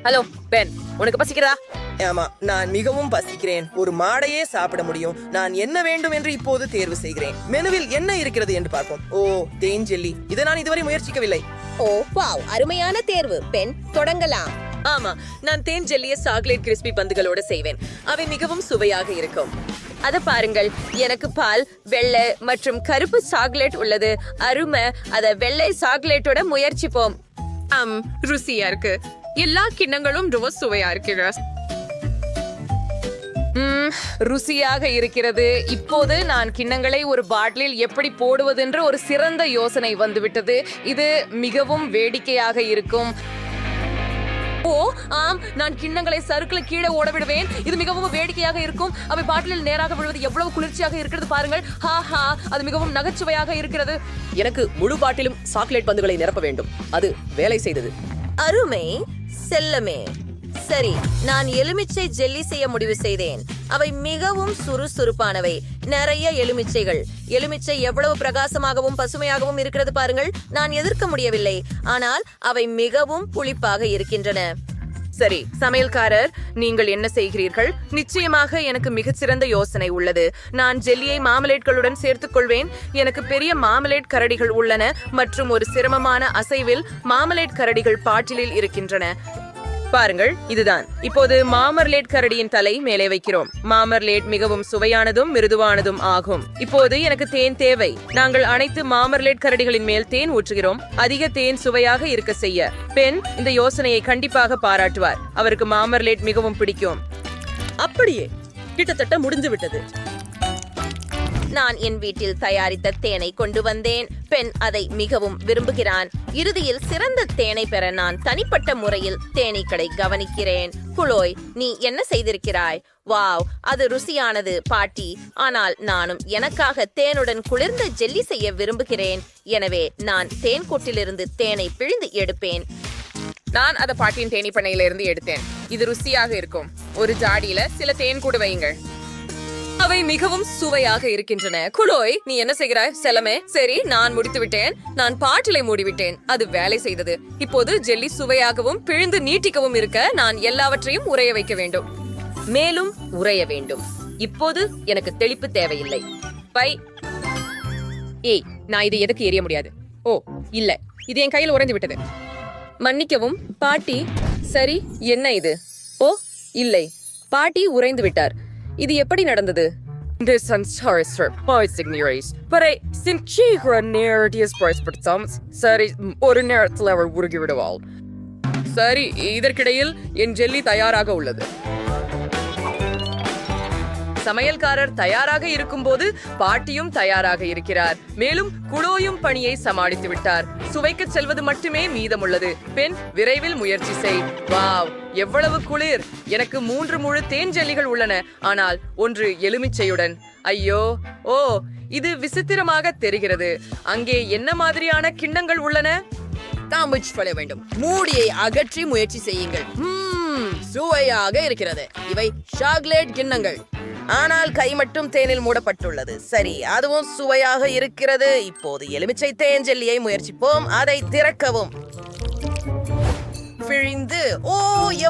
Hello pen, உனக்கு பசிக்கிறதா? ஆமா, நான் மிகவும் பசிக்கிறேன். ஒரு மாடையே சாப்பிட முடியும். நான் என்ன வேண்டும் என்று இப்போது தேர்வு செய்கிறேன். மெனுவில் என்ன இருக்கிறது என்று பார்ப்போம். ஓ, தேன் ஜெல்லி. இதை நான் இதுவரை முயற்சிக்கவில்லை. ஓ வாவ், அருமையான தேர்வு பென். தொடங்கலாம். ஆமா, நான் தேன் ஜெல்லிய சாக்லேட் கிறிஸ்பி பந்துகளோட செய்வேன். அவை மிகவும் சுவையாக இருக்கும். அத பாருங்கள், எனக்கு பால், வெள்ளை மற்றும் கருப்பு சாக்லேட் உள்ளது. அருமை. அத வெள்ளை சாக்லேட்டோட முயற்சிப்போம். ருசியா இருக்கு. எல்லா கிண்ணங்களும் ரொம்ப சுவையா இருக்கு. ருசியாக இருக்கிறது. இப்போது நான் கிண்ணங்களை ஒரு பாட்டிலில் எப்படி போடுவதென்ற ஒரு சிறந்த யோசனை வந்துவிட்டது. இது மிகவும் வேடிக்கையாக இருக்கும். ஓ ஆம், நான் கிண்ணங்களை சறுக்குல கீழே ஓட விடுவேன். இது மிகவும் வேடிக்கையாக இருக்கும். அவை பாட்டிலில் நேராக விழுவது எவ்வளவு குளிர்ச்சியாக இருக்கிறது பாருங்கள். ஹா, அது மிகவும் நகைச்சுவையாக இருக்கிறது. எனக்கு முழு பாட்டிலும் சாக்லேட் பந்துகளை நிரப்ப வேண்டும். அது வேலை செய்தது. அருமை செல்லமே. சரி, நான் எலுமிச்சை ஜெல்லி செய்ய முடிவு செய்தேன். அவை மிகவும் சுறுசுறுப்பானவை. நிறைய எலுமிச்சைகள். எலுமிச்சை எவ்வளவு பிரகாசமாகவும் பசுமையாகவும் இருக்கிறது பாருங்கள். நான் எதிர்க்க முடியவில்லை, ஆனால் அவை மிகவும் புளிப்பாக இருக்கின்றன. சரி சமையல்காரர், நீங்கள் என்ன செய்கிறீர்கள்? நிச்சயமாக எனக்கு மிகச்சிறந்த யோசனை உள்ளது. நான் ஜெல்லியை மாமலேட்களுடன் சேர்த்துக் கொள்வேன். எனக்கு பெரிய மாமலேட் கரடிகள் உள்ளன மற்றும் ஒரு சிரமமான அசைவில் மாமலேட் கரடிகள் பாட்டிலில் இருக்கின்றன. பாருங்கள், இதுதான். இப்போது மாமர்லேட் கரடியின் தலை மேலே வைக்கிறோம். மாமர்லேட் மிகவும் சுவையானதும் மிருதுவானதும் ஆகும். இப்போது எனக்கு தேன் தேவை. நாங்கள் அனைத்து மாமர்லேட் கரடிகளின் மேல் தேன் ஊற்றுகிறோம். அதிக தேன் சுவையாக இருக்க செய்ய பென் இந்த யோசனையை கண்டிப்பாக பாராட்டுவார். அவருக்கு மாமர்லேட் மிகவும் பிடிக்கும். அப்படியே கிட்டத்தட்ட முடிந்து விட்டது. நான் என் வீட்டில் தயாரித்த தேனை கொண்டு வந்தேன். பென் அதை மிகவும் விரும்புகிறான். இறுதியில் சிறந்த தேனை பெற நான் தனிப்பட்ட முறையில் தேனீக்களை கவனிக்கிறேன். குளோய், நீ என்ன செய்திருக்கிறாய்? வாவ், அது ருசியானது பாட்டி. ஆனால் நானும் எனக்காக தேனுடன் குளிர்ந்த ஜெல்லி செய்ய விரும்புகிறேன். எனவே நான் தேன் கூட்டிலிருந்து தேனை பிழிந்து எடுப்பேன். நான் அதை பாட்டியின் தேனி பண்ணையிலிருந்து எடுத்தேன். இது ருசியாக இருக்கும். ஒரு ஜாடியில சில தேன் கூட வையுங்கள். அவை மிகவும் சுவையாக இருக்கின்றன. குளோய், நீ என்ன செய்கிறாய்? செல்லமே. சரி, நான் முடித்து விட்டேன். நான் பாட்டிலை மூடிவிட்டேன். அது வேலை செய்தது. இப்போது ஜெல்லி சுவையாகவும் பிழிந்து நீட்டிக்கவும் இருக்க நான் எல்லாவற்றையும் உறைய வைக்க வேண்டும். மேலும் உறைய வேண்டும். இப்போது எனக்கு தெளிப்பு தேவையில்லை. பை. ஏய், நான் இதை எதுக்கு எரிய முடியாது? ஓ இல்ல, இது என் கையில் உறைந்து விட்டது. மன்னிக்கவும் பாட்டி. சரி, என்ன இது? ஓ இல்லை, பாட்டி உறைந்து விட்டார். இது எப்படி நடந்தது? சரி, ஒரு நேரத்தில் அவர் உருகி விடுவாள். சரி, இதற்கிடையில் என் ஜெல்லி தயாராக உள்ளது. சமையல்காரர் தயாராக இருக்கும்போது பாட்டியும் தயாராக இருக்கிறார். மேலும் குளோயும் பணியை சமாளித்து விட்டார். சுவைக்கு செல்வது மட்டுமே மீதமுள்ளது. பெண், விரைவில் முயற்சி செய். வாவ், எவ்வளவு குளிர்! எனக்கு 3 முழு தேன் ஜெல்லிகள் உள்ளன, ஆனால் ஒன்று எலுமிச்சையுடன். ஐயோ, ஓ, இது விசித்திரமாக தெரிகிறது. அங்கே என்ன மாதிரியான கிண்ணங்கள் உள்ளன? காம்புச் பண்ண வேண்டும். மூடியை அகற்றி முயற்சி செய்யுங்கள். சுவையாக இருக்கிறது. இவை சாக்லேட் கிண்ணங்கள். ஆனால் கை மட்டும் தேனில் மூடப்பட்டுள்ளது. சரி, அதுவும் சுவையாக இருக்கிறது. இப்போது எலுமிச்சை தேன் ஜெல்லியை முயற்சிப்போம். அதை திறக்கவும். பிழிந்து. ஓ,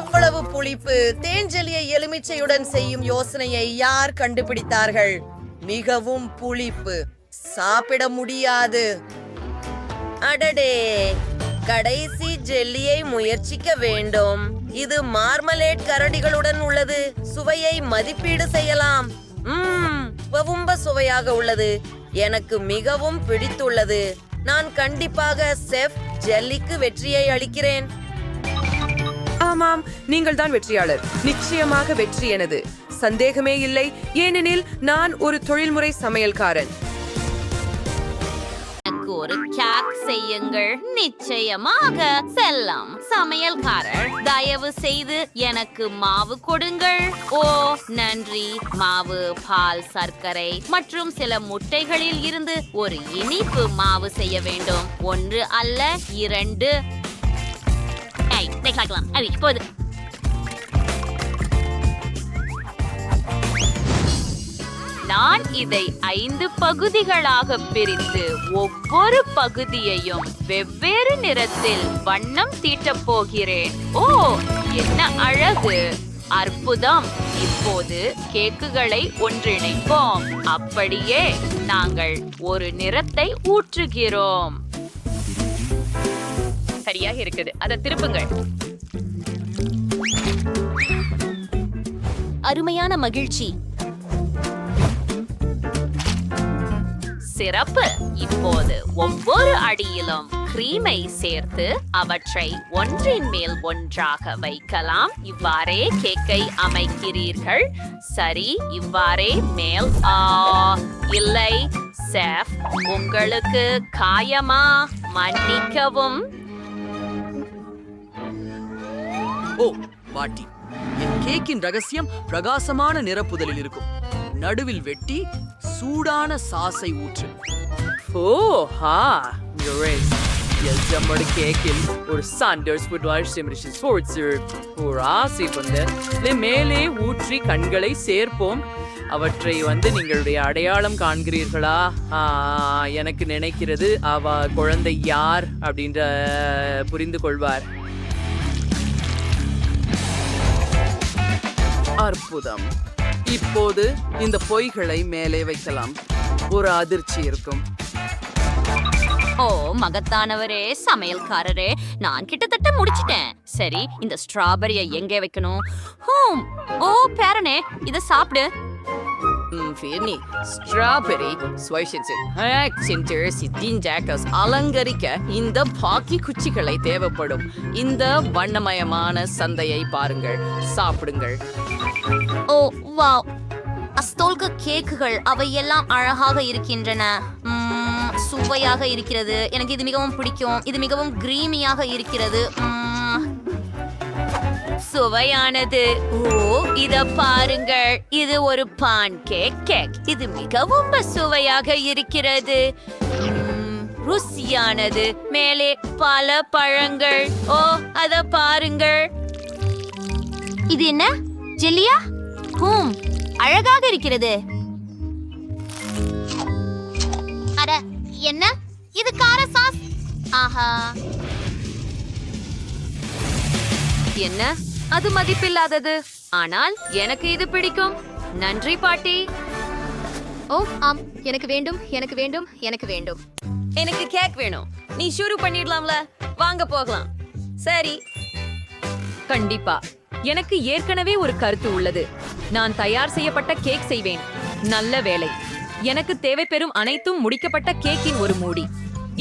எவ்வளவு புளிப்பு! தேன் ஜெல்லியை எலுமிச்சையுடன் செய்யும் யோசனையை யார் கண்டுபிடித்தார்கள்? மிகவும் புளிப்பு. சாப்பிட முடியாது. அடடே, கடைசி ஜெல்லியை முயற்சிக்க வேண்டும். இது மார்மலேட் கரடிகளுடன் உள்ளது. சுவையை மதிப்பீடு செய்யலாம். ரொம்ப சுவையாக உள்ளது. எனக்கு மிகவும் பிடித்துள்ளது. நான் கண்டிப்பாக செஃப் ஜெல்லிக்கு வெற்றியை அளிக்கிறேன். ஆமாம், நீங்கள் தான் வெற்றியாளர். நிச்சயமாக வெற்றி எனது. சந்தேகமே இல்லை, ஏனெனில் நான் ஒரு தொழில்முறை சமையல்காரன். ஒரு கேக் செய்யுங்கள். நிச்சயமாக செல்லம். சமையல்காரர், தயவு செய்து எனக்கு மாவு கொடுங்கள். ஓ நன்றி. மாவு, பால், சர்க்கரை மற்றும் சில முட்டைகளில் இருந்து ஒரு இனிப்பு மாவு செய்ய வேண்டும். 1 அல்ல 2. இப்போது நான் இதை 5 பகுதிகளாக பிரித்து ஒவ்வொரு பகுதியையும் வெவ்வேறு நிறத்தில் வண்ணம் தீட்டப் போகிறேன். ஓ, என்ன அழகு! அற்புதம்! இப்போது கேக்குகளை ஒன்றிணைப்போம். அப்படியே நாங்கள் ஒரு நிறத்தை ஊற்றுகிறோம். சரியாக இருக்குது. அதை திருப்புங்கள். அருமையான மகிழ்ச்சி. சிறப்பு! இப்போது ஒவ்வொரு அடியிலும் கிரீமை சேர்த்து அவற்றை ஒன்றின் மேல் ஒன்றாக வைக்கலாம். இவ்வாறே கேக்கை அமைக்கிறீர்கள். சரி, இவ்வாறே மேல். இல்லை செஃப், உங்களுக்கு காயமா? மன்னிக்கவும். ஓ பாட்டி, என் கேக்கின் ரகசியம் பிரகாசமான நிரப்புதலில் இருக்கும். நடுவில் வெட்டி சூடான சாஸை ஊற்று. நம்முடைய கேக்கில் ஒரு சாண்டர்ஸ் ஃபுட்வால் சிம்ரிஷிஸ் ஃபோர்ட்ஸர் ஒரு ஆசை வந்து மேலே ஊற்றி கண்களை சேர்ப்போம். அவற்றை நீங்களுடைய அடையாளம் காண்கிறீர்களா? எனக்கு நினைக்கிறது அவ குழந்தை யார் அப்படின்ற புரிந்து கொள்வார். அற்புதம். இப்போது இந்த பொய்களை மேலே வைக்கலாம். ஒரு அதிர்ச்சி இருக்கும். ஓ மகத்தானவரே, சமையல்காரரே, நான் கிட்டத்தட்ட முடிச்சிட்டேன். சரி, இந்த ஸ்ட்ராபெரியை எங்கே வைக்கணும்? ஓ பேரனே, இத சாப்பிடு. ஸ்ட்ராபெரி அலங்கரிக்க இந்த பாக்கி குச்சிகளை தேவைப்படும். இந்த வண்ணமயமான சந்தையை பாருங்கள், சாப்பிடுங்கள். ஓ வாவ், அஸ்தோல்க கேக்குகள் அவை எல்லாம் அழகாக இருக்கின்றன. சுவையாக இருக்கிறது. எனக்கு இது மிகவும் பிடிக்கும். இது மிகவும் கிரீமியாக இருக்கிறது. சுவையானது. ஓ, இத பாருங்கள், இது ஒரு பான் கேக். இது மிகவும் சுவையாக இருக்கிறது. ருசியானது. மேலே பல பழங்கள். ஓ, அத பாருங்கள். இது என்ன ஜெல்லியா? அழகாக இருக்கிறது. அட, என்ன இது? கார சாஸ். ஆஹா, என்ன? அது மதிப்பில்லாதது. ஆனால் எனக்கு இது பிடிக்கும். நன்றி பாட்டி. ஓ ஆம், எனக்கு வேண்டும், எனக்கு வேண்டும், எனக்கு வேண்டும். எனக்கு கேக் வேணும். நீ ஷுரு பண்ணிடலாம்ல? வாங்க போகலாம். சரி, கண்டிப்பா. எனக்கு ஏற்கனவே ஒரு கருத்து உள்ளது. நான் தயார் செய்யப்பட்ட கேக் செய்வேன். நல்ல வேலை. எனக்கு தேவைப்பெறும் அனைத்தும் முடிக்கப்பட்ட கேக்கின் ஒரு மூடி.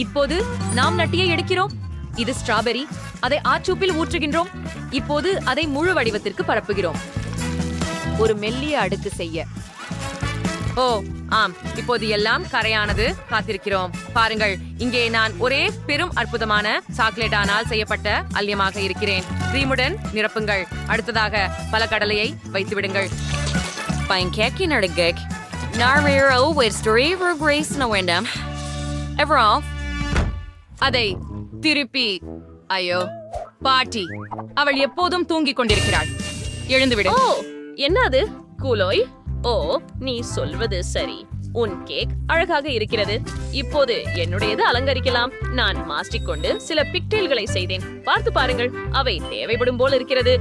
இப்போது நாம் நட்டியை எடுக்கிறோம். இது ஸ்ட்ராபெரி. அதை ஆச்சூப்பில் ஊற்றுகின்றோம். இப்போது அதை முழு வடிவத்திற்கு பரப்புகிறோம். ஒரு மெல்லிய அடுக்கு செய்ய. ஓ ஆம், இப்போது எல்லாம் கரையானது. காத்திருக்கிறோம். பாருங்கள், இங்கே நான் ஒரே பெரும் அற்புதமான சாக்லேட்டானால் செய்யப்பட்ட அல்யமாக இருக்கிறேன். கிரீமுடன் நிரப்புங்கள். அடுத்ததாக பல கடலையை வைத்து விடுங்கள். கேக்கின் அடுக்கு அதை திருப்பி. ஐயோ பாட்டி, அவள் எப்போதும் தூங்கிக் கொண்டிருக்கிறாள். எழுந்துவிடு. ஓ, என்ன அது? கூலோய். ஓ, நீ சொல்வது சரி. உன் கேக் அழகாக இருக்கிறது. இப்போது என்னுடையது அலங்கரிக்கலாம். நான் மாஸ்டிக் கொண்டு சில பிக்டெயில்களை செய்தேன். பார்த்து பாருங்கள், அவை தேவைப்படும் போல் இருக்கிறது.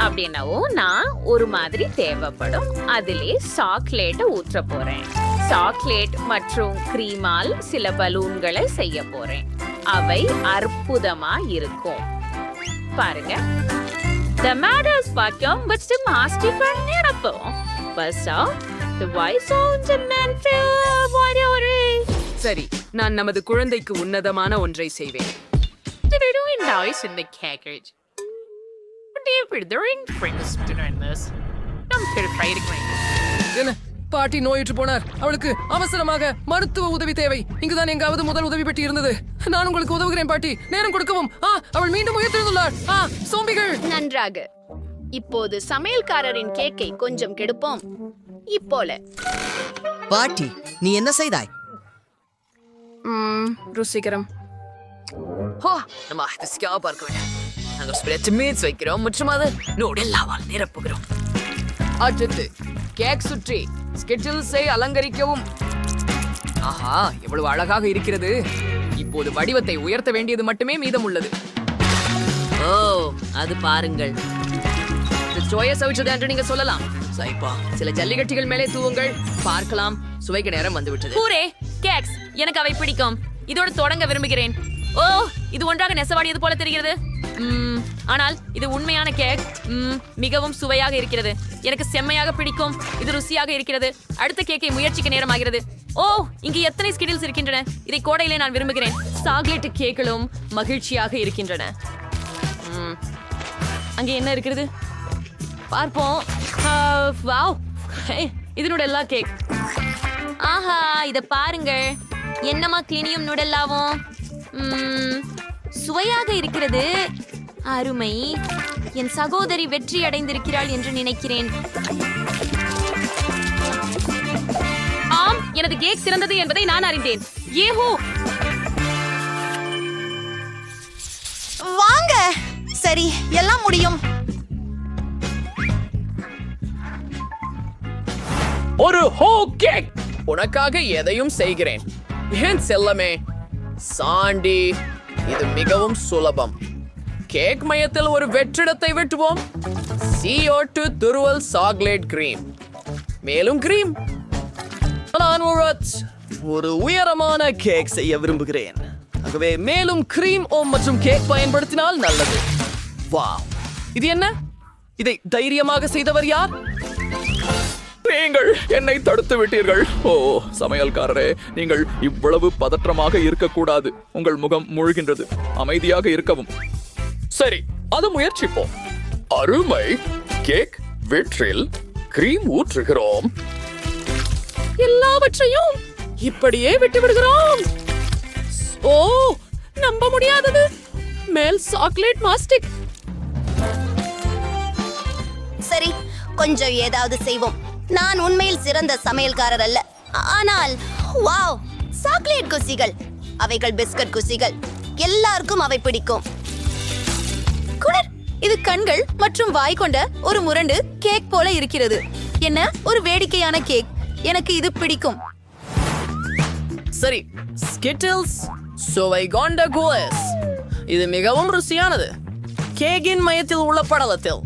அப்படின்னாவோ நான் ஒரு மாதிரி தேவைப்படும். அதிலே சாக்லேட் ஊற்ற போறேன். சாக்லேட் மற்றும் கிரீமால் சில பலூன்களை செய்ய போறேன். அவை அற்புதமா இருக்கும். பாருங்க, the matters பாக்கம் வச்சு மாஸ்டிக் நிரப்போம். பஸ்ஸா the wise sounds and men feel whatever. சரி, நான் நமது குழந்தைக்கு உன்னதமான ஒன்றை செய்வேன். என்ன பாட்டி நோயுற்று போனார். அவளுக்கு அவசரமாக மருத்துவ உதவி தேவை. இங்குதான் எங்காவது முதல் உதவி பெட்டி இருந்தது. நான் உங்களுக்கு உதவுகிறேன் பாட்டி. நேரம் கொடுக்கவும். அவள் மீண்டும் உயிர்த்தெழுந்துள்ளார். சோம்பிகள். நன்றாக. இப்போது சமையல்காரரின் கேக்கை கொஞ்சம் கெடுப்போம். இப்போல பாட்டி, நீ என்ன செய்தாய்? ருசிகரம். நம்ம பார்க்க வேண்டாம். நாங்கள் ஸ்பிரிட் மீட்ஸ் வைக்கிறோம் மற்றும் அது நூடெல்லாவால் நிரப்புகிறோம். அடுத்து கேக் சுற்றி ஸ்கெட்சல்ஸை அலங்கரிக்கவும். ஆஹா, எவ்வளவு அழகாக இருக்கிறது. இப்போது வடிவத்தை உயர்த்த வேண்டியது மட்டுமே மீதம் உள்ளது. ஓ, அது பாருங்கள். இது சுவைய சவிச்சது என்று நீங்க சொல்லலாம். சைப்பா, சில ஜல்லிக்கட்டுகள் மேலே தூவுங்கள். பார்க்கலாம், சுவைக்க நேரம் வந்துவிட்டது. பூரே கேக்ஸ், எனக்கு அவை பிடிக்கும். இதோடு தொடங்க விரும்புகிறேன். ஓ, இது ஒன்றாக நெசவாடியது போல தெரிகிறது. ஆனால் இது உண்மையான கேக். மிகவும் சுவையாக இருக்கிறது. எனக்கு செம்மையாக பிடிக்கும். இது ருசியாக இருக்கிறது. அடுத்த கேக்கை முயற்சிக்க நேரமாகிறது. ஓ, இங்கு எத்தனை ஸ்கிடில்ஸ் இருக்கின்றன. இதை கோடையிலே நான் விரும்புகிறேன். சாக்லேட் கேக்களும் மகிழ்ச்சியாக இருக்கின்றன. அங்கே என்ன இருக்கிறது பார்ப்போம். வாவ், இதனோட எல்லா கேக். ஆஹா, இத பாருங்கள். என்னமா கிளீனியும் நுடல்லாவும் சுவையாக இருக்கிறது. அருமை. என் சகோதரி வெற்றி அடைந்திருக்கிறாள் என்று நினைக்கிறேன். ஆம், எனது கேக் சிறந்தது என்பதை நான் அறிந்தேன். ஏஹோ, வாங்க. சரி, எல்லாம் முடியும். ஒரு ஹோ கேக். உனக்காக எதையும் செய்கிறேன். ஏன் செல்லமே? சாண்டி, இது மிகவும் சுலபம். கேக் மையத்தில் ஒரு வெற்றிடத்தை வெட்டுவோம். CO2 துருவல் சாக்லேட் கிரீம், மேலும் கிரீம். நான் ஒரு உயரமான கேக் செய்ய விரும்புகிறேன். ஆகவே மேலும் கிரீம் மற்றும் கேக் பயன்படுத்தினால் நல்லது. வாவ், இது என்ன? இதை தைரியமாக செய்தவர் யார்? நீங்கள் என்னை தடுத்து விட்டீர்கள். ஓ சமையல்காரரே, நீங்கள் இவ்வளவு பதற்றமாக இருக்கக்கூடாது. உங்கள் முகம் மூழ்கின்றது. அமைதியாக இருக்கவும். சரி, அது முயற்சிப்போம். அருமை. கேக் வெற்றில் கிரீம் ஊற்றுகிறோம். எல்லாவற்றையும் இப்படியே விட்டு விடுகிறோம். ஓ, நம்ப முடியாதது. மேல் சாக்லேட் மாஸ்டிக். சரி, கொஞ்சம் ஏதாவது செய்வோம். நான் உண்மையில் சிறந்த சமையல்காரர் அல்ல, ஆனால் வாவ், சாக்லேட் குசிகள். அவைகள் பிஸ்கட் குசிகள். எல்லாருக்கும் அவை பிடிக்கும். குளிர். இது கண்கள் மற்றும் வாய் கொண்ட ஒரு முரண்டு கேக் போல இருக்கிறது. என்ன ஒரு வேடிக்கையான கேக். எனக்கு இது பிடிக்கும். சரி, ஸ்கிட்டில்ஸ் சுவை கொண்ட குலஸ். இது மிகவும் ருசியானது. கேக்கின் மையத்தில் உள்ள படலத்தில்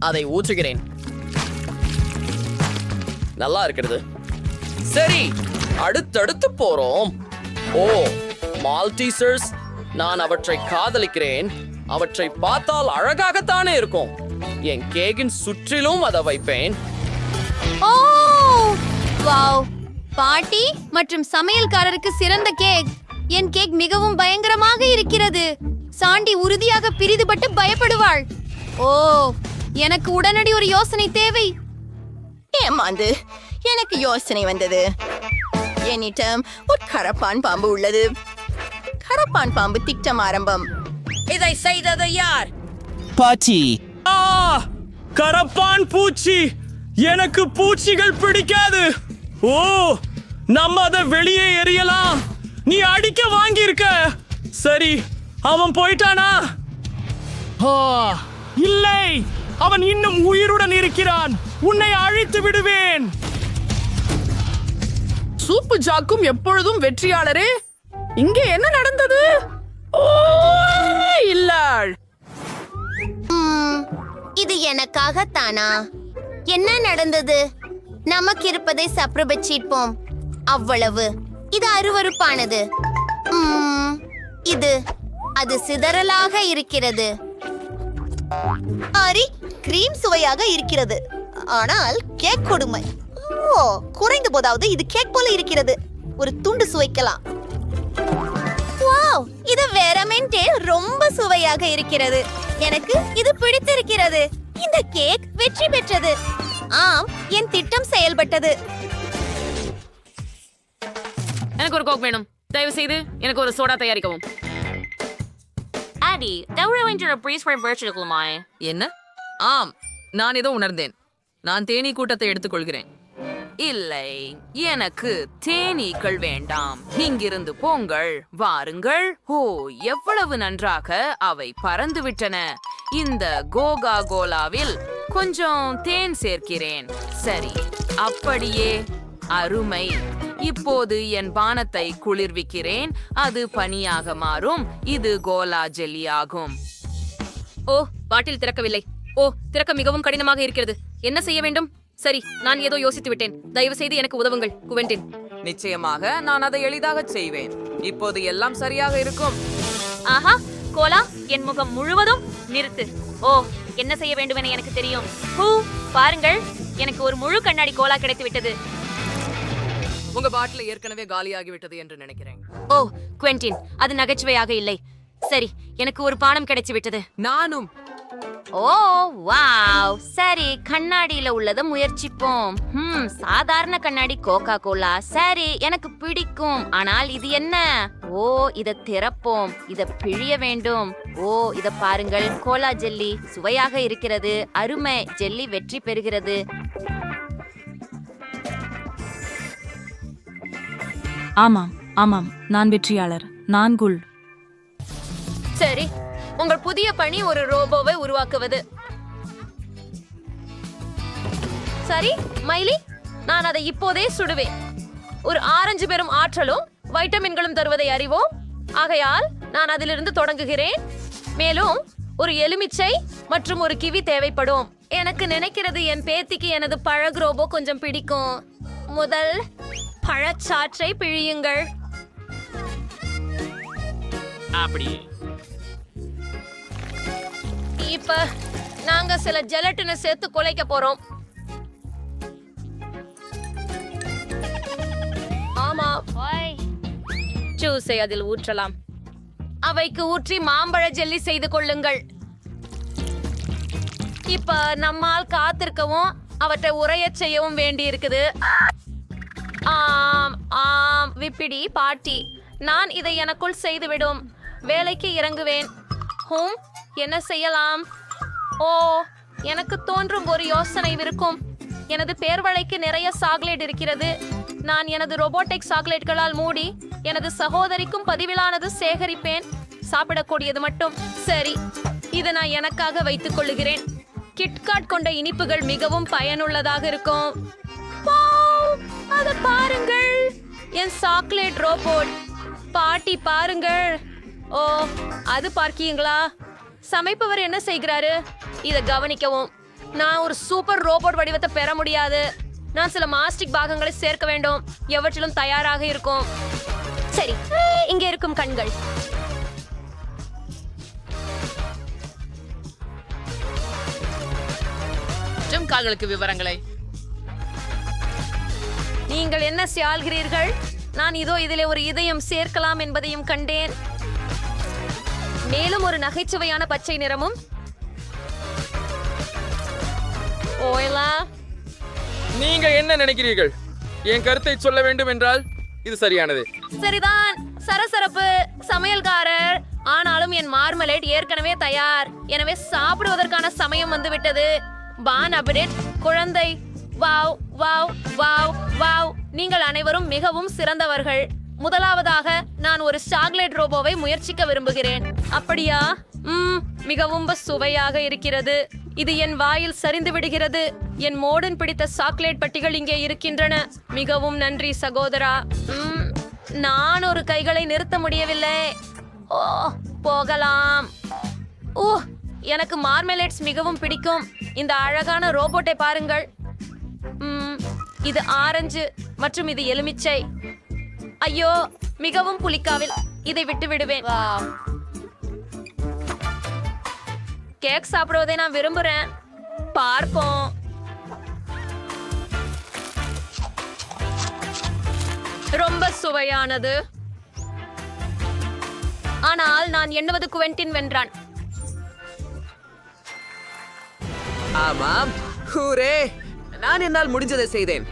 அதை ஊற்றுகிறேன். நல்லா இருக்கிறது. சரி, அடுத்தடுத்து போறோம். ஓ, மால்டீசர்ஸ். நான் அவற்றை காதலிக்கிறேன். அவற்றை பார்த்தால் அழகாகத்தானே இருக்கும். என் கேக்கின் சுற்றிலும் அதை வைப்பேன். ஓ வாவ், பாட்டி மற்றும் சமையல்காரருக்கு சிறந்த கேக். என் கேக் மிகவும் பயங்கரமாக இருக்கிறது. சாண்டி உறுதியாக பிரிதுபட்டு பயப்படுவாள். ஓ, எனக்கு உடனடி ஒரு யோசனை தேவை. ஏமாந்து எனக்கு யோசனை வந்தது. என்னிடம் ஒரு கரப்பான் பாம்பு உள்ளது. கரப்பான் பாம்பு திட்டம் ஆரம்பம். இதை செய்தது யார்? பாட்டி. கரப்பான் பூச்சி. எனக்கு பூச்சிகள் பிடிக்காது. ஓ, நம்ம அதை வெளியே எறியலாம். நீ அடிக்க வாங்கியிருக்க. சரி, அவன் போயிட்டானா? இல்லை, அவன் இன்னும் உயிருடன் இருக்கிறான். உன்னை அழித்து விடுவேன். சூப்பு ஜாக்கும் எப்பொழுதும் வெற்றியாளரே. இங்கே என்ன நடந்தது? ஓ, இல்ல. இது எனக்காகத்தானா? என்ன நடந்தது? நமக்கு இருப்பதை சப்ரபச்சிப்போம். அவ்வளவு. இது அருவருப்பானது. அது சிதறலாக இருக்கிறது. ஆரி, கிரீம் சுவையாக இருக்கிறது. ஆனால் கேக் கொடுமை. ஓ, குறைந்த போதாவது இது கேக் போல இருக்கிறது. ஒரு துண்டு சுவைக்கலாம். வாவ், இது வெறுமனே ரொம்ப சுவையாக இருக்கிறது. எனக்கு இது பிடித்திருக்கிறது. இந்த கேக் வெற்றி பெற்றது. ஆம், என் திட்டம் செயல்பட்டது. எனக்கு ஒரு கோக் வேணும். தயவு செய்து எனக்கு ஒரு சோடா தயாரிக்கவும். ஆடி, என்ன? ஆம், நான் ஏதோ உணர்ந்தேன். நான் தேனீ கூட்டத்தை எடுத்துக்கொள்கிறேன். இல்லை, எனக்கு தேனீக்கள் வேண்டாம். இங்கிருந்து போங்கள், வாருங்கள். ஓ, எவ்வளவு நன்றாக அவை பறந்து விட்டன. இந்த கோகா கோலாவில் கொஞ்சம் தேன் சேர்க்கிறேன். சரி, அப்படியே, அருமை. இப்போது என் பானத்தை குளிர்விக்கிறேன். அது பனியாக மாறும். இது கோலா ஜெல்லி ஆகும். ஓ, பாட்டில் திறக்கவில்லை. ஓ, திறக்க மிகவும் கடினமாக இருக்கிறது. என்ன செய்ய வேண்டும்? சரி, நான் ஏதோ யோசித்து விட்டேன். தயவு செய்து எனக்கு உதவுங்கள், குவென்டின். நிச்சயமாக நான் அதை எளிதாக செய்வேன். இப்போது எல்லாம் சரியாக இருக்கும். ஆஹா, கோலா என் முகம் முழுவதும் நிறுத்து. ஓ, என்ன செய்ய வேண்டும் என எனக்கு தெரியும். பாருங்கள், எனக்கு ஒரு முழு கண்ணாடி கோலா கிடைத்து விட்டது. உங்க பாட்டில் ஏற்கனவே காலியாகிவிட்டது என்று நினைக்கிறேன். ஓ, குவென்டின், அது நகைச்சுவையாக இல்லை. சரி, எனக்கு ஒரு பானம் கிடைச்சு விட்டது. நானும். ஓ வாவ், சரி, கண்ணாடியில உள்ளத முயற்சிப்போம். சாதாரண கண்ணாடி கோகா கோலா. சரி, எனக்கு பிடிக்கும். ஆனால் இது என்ன? ஓ, இத திறப்போம். இத பிழிய வேண்டும். ஓ, இத பாருங்கள், கோலா ஜெல்லி சுவையாக இருக்கிறது. அருமை, ஜெல்லி வெற்றி பெறுகிறது. ஆமாம் ஆமாம், நான் வெற்றியாளர். நான் குல். சரி, உங்கள் புதிய பணி ஒரு ரோபோவை உருவாக்குவது. சரி மைலி, நான் அதை இப்போதே சுடுவேன். ஒரு ஆரஞ்சு பெறும் ஆற்றலும் வைட்டமின்களும் தருவதை அறிவோம். ஆகையால் நான் அதிலிருந்து தொடங்குகிறேன். மேலும் ஒரு எலுமிச்சை மற்றும் ஒரு கிவி தேவைப்படும். எனக்கு நினைக்கிறது என் பேத்திக்கு எனது பழகு ரோபோ கொஞ்சம் பிடிக்கும். முதல் பழச்சாற்றை பிழியுங்கள். இப்ப நாங்க சில ஜெலட்டினை சேர்த்து குலைக்க போறோம். ஆமா, ஜூஸை அதில் ஊற்றலாம். அவைக்கு ஊற்றி மாம்பழ ஜெல்லி செய்து கொள்ளுங்கள். இப்ப நம்மால் காத்திருக்கவும் அவற்றை உறையச் செய்யவும் வேண்டி இருக்குது. ஆம் ஆம், விப்பிடி பாட்டி, நான் இதை எனக்குள் செய்துவிடும். வேலைக்கு இறங்குவேன். என்ன செய்யலாம்? ஓ, எனக்கு தோன்றும் ஒரு யோசனை இருக்கும். எனது பேர்வளைக்கு நிறைய சாக்லேட் இருக்கிறது. நான் எனது ரோபோட்டிக் சாக்லேட்களால் மூடி எனது சகோதரிக்கும் பதிவிலானது சேகரிப்பேன். சாப்பிடக்கூடியது மட்டும். சரி, இதை நான் எனக்காக வைத்துக் கொள்ளுகிறேன். கிட்காட் கொண்ட இனிப்புகள் மிகவும் பயனுள்ளதாக இருக்கும். அத பாருங்கள், என் சாக்லேட் ரோபோட். பாட்டி பாருங்கள். ஓ, அது பார்க்கீங்களா? சமைப்பவர் என்ன செய்கிறாரு? இதை கவனிக்கவும். நான் ஒரு சூப்பர் ரோபோட் வடிவத்தை பெற முடியாது. நான் சில மாஸ்டிக் பாகங்களை சேர்க்க வேண்டும். எவற்றிலும் தயாராக இருக்கும். சரி, இங்கே இருக்கும் கண்கள். கால்களுக்கு விவரங்களை நீங்கள் என்ன செய்கிறீர்கள்? நான் இதோ இதிலே ஒரு இதயம் சேர்க்கலாம் என்பதையும் கண்டேன். மேலும் ஒரு நகைச்சுவையான பச்சை நிறமும். ஓயலா, நீங்க என்ன நினைக்கிறீர்கள்? என் கருத்தை சொல்ல வேண்டும் என்றால் இது சரியானது. சரிதான், சரசரப்பு சமையல்காரர். ஆனாலும் என் மார்மலேட் ஏற்கனவே தயார். எனவே சாப்பிடுவதற்கான சமயம் வந்துவிட்டது. பான் அபிடேட் குழந்தை. வாவ் வாவ் வாவ் வாவ், நீங்கள் அனைவரும் மிகவும் சிறந்தவர்கள். முதலாவதாக நான் ஒரு சாக்லேட் ரோபோவை முயற்சிக்க விரும்புகிறேன். அப்படியா? மிகவும் சுவையாக இருக்கிறது. இது என் வாயில் சரிந்து விடுகிறது. என் மோடன் பிடித்த சாக்லேட் பட்டிகள் இங்கே இருக்கின்றன. மிகவும் நன்றி சகோதரா. நான் ஒரு கைகளை நிறுத்த முடியவில்லை. ஓ, போகலாம். ஓ, எனக்கு மார்மெலேட்ஸ் மிகவும் பிடிக்கும். இந்த அழகான ரோபோட்டை பாருங்கள். இது ஆரஞ்சு மற்றும் இது எலுமிச்சை. ஐயோ, மிகவும் புளிக்காவில். இதை விட்டு விடுவேன். கேக் சாப்பிடுவதை நான் விரும்புறேன். பார்ப்போம். ரொம்ப சுவையானது. ஆனால் நான் எண்ணுவது குவென்டின் வென்றான். ஆமாம், ஹூரே! நான் என்னால் முடிஞ்சதை செய்தேன்.